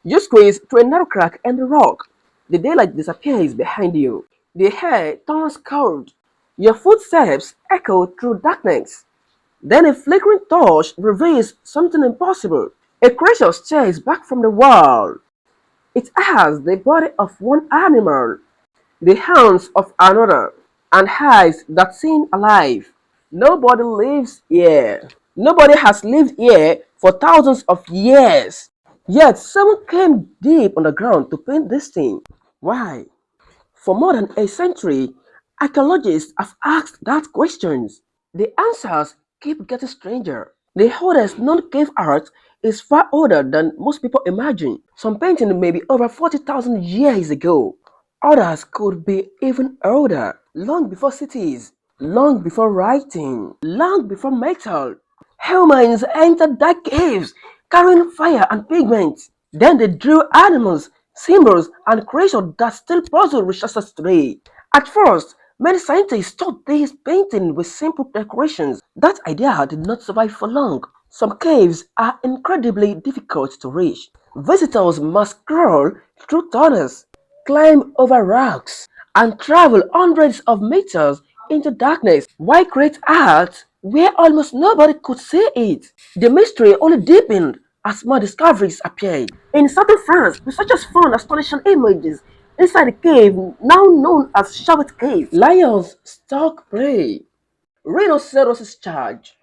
You squeeze through a narrow crack in the rock. The daylight disappears behind you. The air turns cold. Your footsteps echo through darkness. Then a flickering torch reveals something impossible. A creature stares back from the wall. It has the body of one animal, the hands of another, and eyes that seem alive. Nobody lives here. Nobody has lived here for thousands of years. Yet someone came deep underground to paint this thing. Why? For more than a century, archaeologists have asked that questions. The answers keep getting stranger. The oldest known cave art is far older than most people imagine. Some paintings may be over 40,000 years ago. Others could be even older, long before cities, long before writing, long before metal. Humans entered dark caves carrying fire and pigment. Then they drew animals, symbols, and creatures that still puzzle researchers today. At first, many scientists thought these paintings were simple decorations. That idea did not survive for long. Some caves are incredibly difficult to reach. Visitors must crawl through tunnels, climb over rocks, and travel hundreds of meters into darkness. Why create art where almost nobody could see it? The mystery only deepened as more discoveries appeared. In southern France, researchers found astonishing images inside a cave now known as Chauvet Cave. Lions stalk prey, rhinoceroses charge,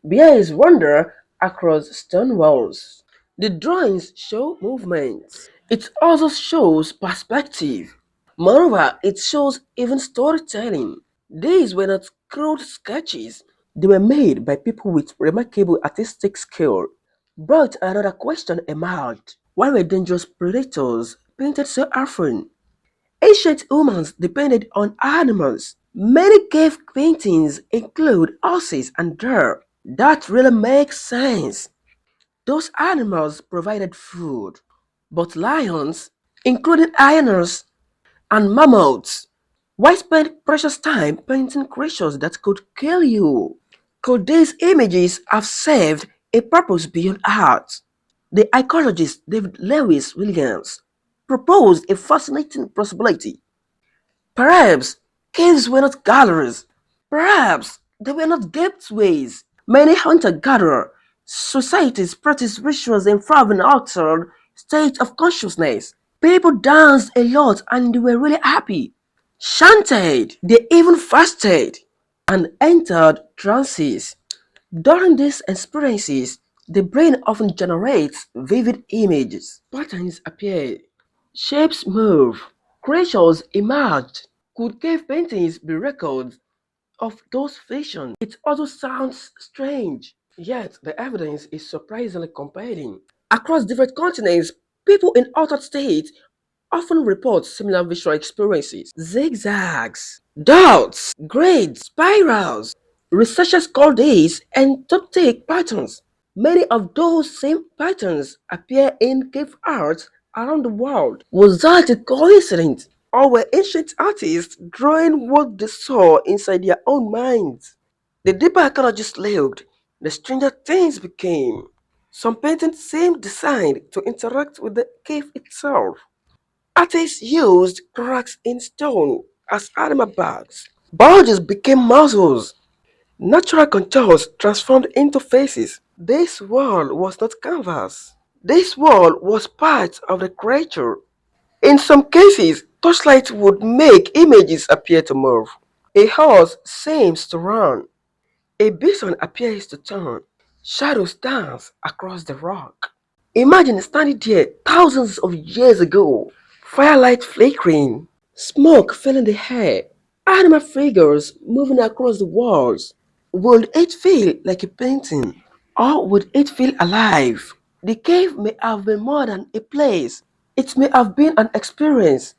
bears wander across stone walls. The drawings show movement. It also shows perspective. Moreover, it shows even storytelling. These were not crude sketches. They were made by people with remarkable artistic skill. But another question emerged. Why were dangerous predators painted so often? Ancient humans depended on animals. Many cave paintings include horses and deer. That really makes sense. Those animals provided food. But lions, including hyenas and mammoths, why spend precious time painting creatures that could kill you? Could these images have served a purpose beyond art? The ecologist David Lewis Williams proposed a fascinating possibility. Perhaps caves were not galleries. Perhaps they were not gateways. Many hunter-gatherer societies practiced rituals involving altered state of consciousness. People danced a lot and they were really happy. Chanted, they even fasted and entered trances. During these experiences, the brain often generates vivid images. Patterns appear, shapes move, creatures emerge. Could cave paintings be records of those visions? It also sounds strange, yet the evidence is surprisingly compelling. Across different continents, people in altered states often report similar visual experiences. Zigzags, dots, grades, spirals. Researchers call these entoptic patterns. Many of those same patterns appear in cave art around the world. Was that a coincidence? Or were ancient artists drawing what they saw inside their own minds? The deeper archaeologists looked, the stranger things became. Some paintings seemed designed to interact with the cave itself. Artists used cracks in stone as animal bags. Bulges became muscles. Natural contours transformed into faces. This wall was not canvas. This wall was part of the creature. In some cases, torchlight would make images appear to move. A horse seems to run. A bison appears to turn. Shadows dance across the rock. Imagine standing there thousands of years ago. Firelight flickering, smoke filling the air, animal figures moving across the walls. Would it feel like a painting? Or would it feel alive? The cave may have been more than a place. It may have been an experience.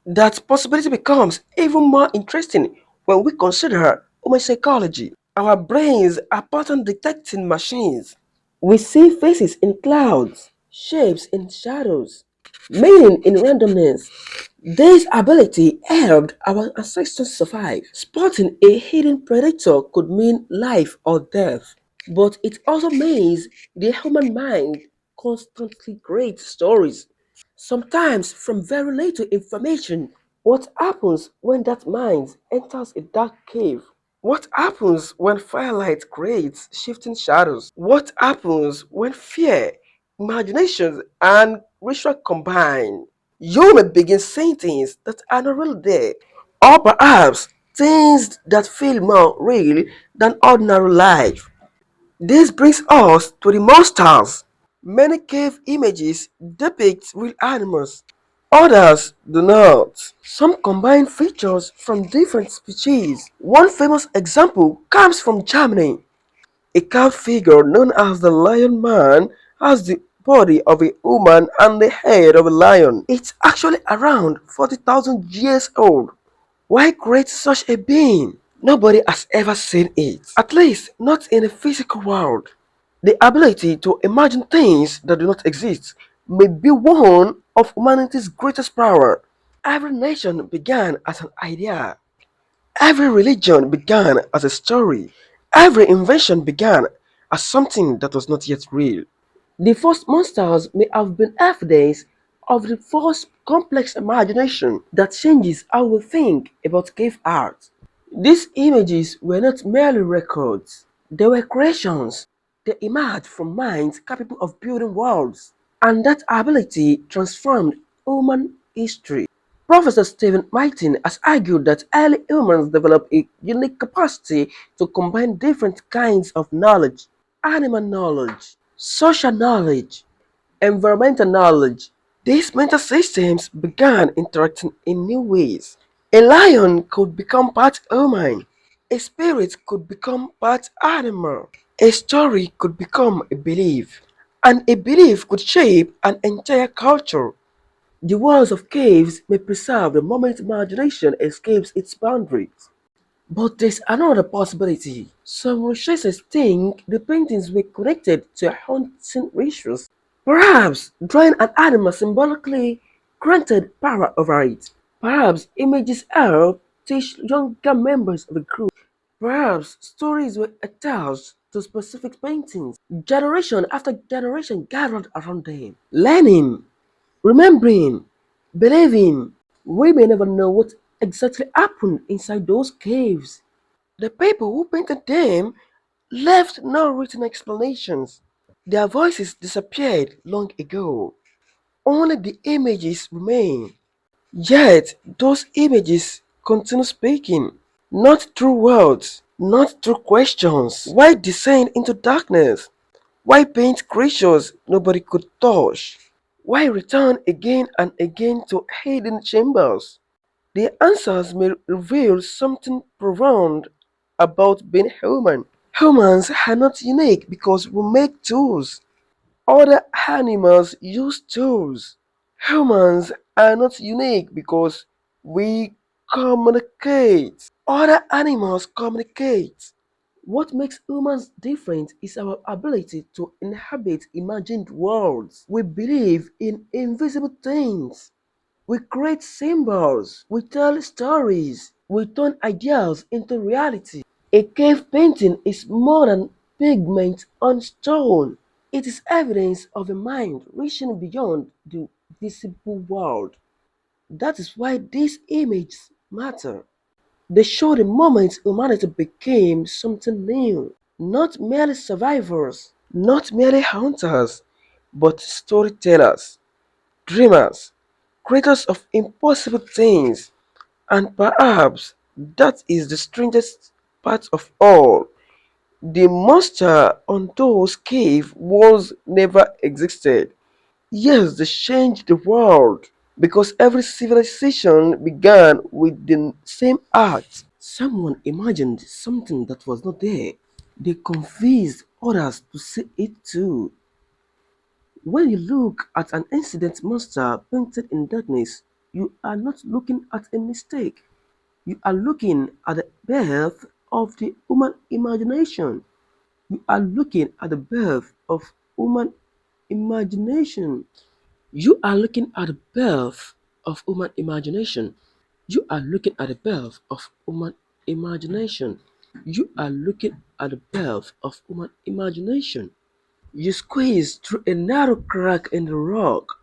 That possibility becomes even more interesting when we consider human psychology. Our brains are pattern detecting machines. We see faces in clouds, shapes in shadows, meaning in randomness. This ability helped our ancestors survive. Spotting a hidden predator could mean life or death, but it also means the human mind constantly create stories, sometimes from very little information. What happens when that mind enters a dark cave? What happens when firelight creates shifting shadows? What happens when fear, imagination, and ritual combine? You may begin saying things that are not really there, or perhaps things that feel more real than ordinary life. This brings us to the monsters. Many cave images depict real animals, others do not. Some combine features from different species. One famous example comes from Germany. A carved figure known as the Lion Man has the body of a woman and the head of a lion. It's actually around 40,000 years old. Why create such a being? Nobody has ever seen it, at least not in the physical world. The ability to imagine things that do not exist may be one of humanity's greatest power. Every nation began as an idea. Every religion began as a story. Every invention began as something that was not yet real. The first monsters may have been evidence of the first complex imagination that changes how we think about cave art. These images were not merely records, they were creations. They emerged from minds capable of building worlds, and that ability transformed human history. Professor Stephen Martin has argued that early humans developed a unique capacity to combine different kinds of knowledge: animal knowledge, social knowledge, environmental knowledge. These mental systems began interacting in new ways. A lion could become part human, a spirit could become part animal, a story could become a belief, and a belief could shape an entire culture. The walls of caves may preserve the moment imagination escapes its boundaries. But there's another possibility. Some researchers think the paintings were connected to hunting rituals. Perhaps drawing an animal symbolically granted power over it. Perhaps images help teach younger members of the group. Perhaps stories were attached to specific paintings. Generation after generation gathered around them, learning, remembering, believing. We may never know what exactly happened inside those caves. The people who painted them left no written explanations. Their voices disappeared long ago. Only the images remain. Yet those images continue speaking, not through words, not through questions. Why descend into darkness? Why paint creatures nobody could touch? Why return again and again to hidden chambers? The answers may reveal something profound about being human. Humans are not unique because we make tools. Other animals use tools. Humans are not unique because we communicate. Other animals communicate. What makes humans different is our ability to inhabit imagined worlds. We believe in invisible things. We create symbols. We tell stories. We turn ideas into reality. A cave painting is more than pigment on stone. It is evidence of a mind reaching beyond the visible world. That is why these images matter. They show the moment humanity became something new. Not merely survivors, not merely hunters, but storytellers, dreamers, creators of impossible things. And perhaps that is the strangest part of all. The monster on those cave walls never existed. Yes, they changed the world because every civilization began with the same act. Someone imagined something that was not there. They convinced others to see it too. When you look at an incident monster painted in darkness, you are not looking at a mistake. You are looking at the birth of the human imagination. You are looking at the birth of human imagination. You are looking at the birth of human imagination. You are looking at the birth of human imagination. You are looking at the birth of human imagination. You squeeze through a narrow crack in the rock.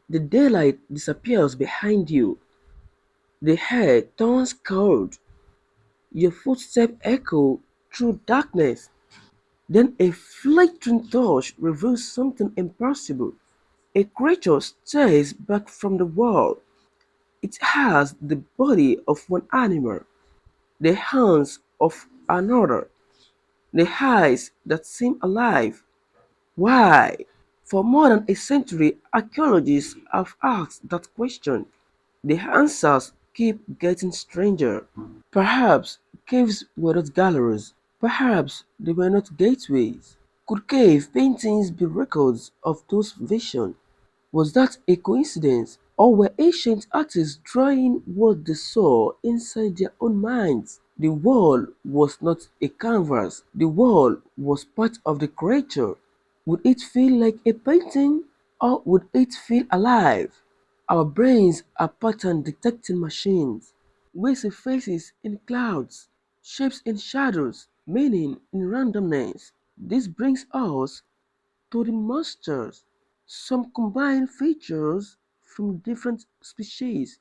The daylight disappears behind you. The air turns cold. Your footsteps echo through darkness. Then a flickering torch reveals something impossible. A creature stares back from the wall. It has the body of one animal, the hands of another, the eyes that seem alive. Why? For more than a century, archaeologists have asked that question. The answers keep getting stranger. Perhaps caves were not galleries. Perhaps they were not gateways. Could cave paintings be records of those visions? Was that a coincidence, or were ancient artists drawing what they saw inside their own minds? The wall was not a canvas, the wall was part of the creature. Would it feel like a painting, or would it feel alive? Our brains are pattern detecting machines. We see faces in clouds, shapes in shadows, meaning in randomness. This brings us to the monsters. Some combine features from different species.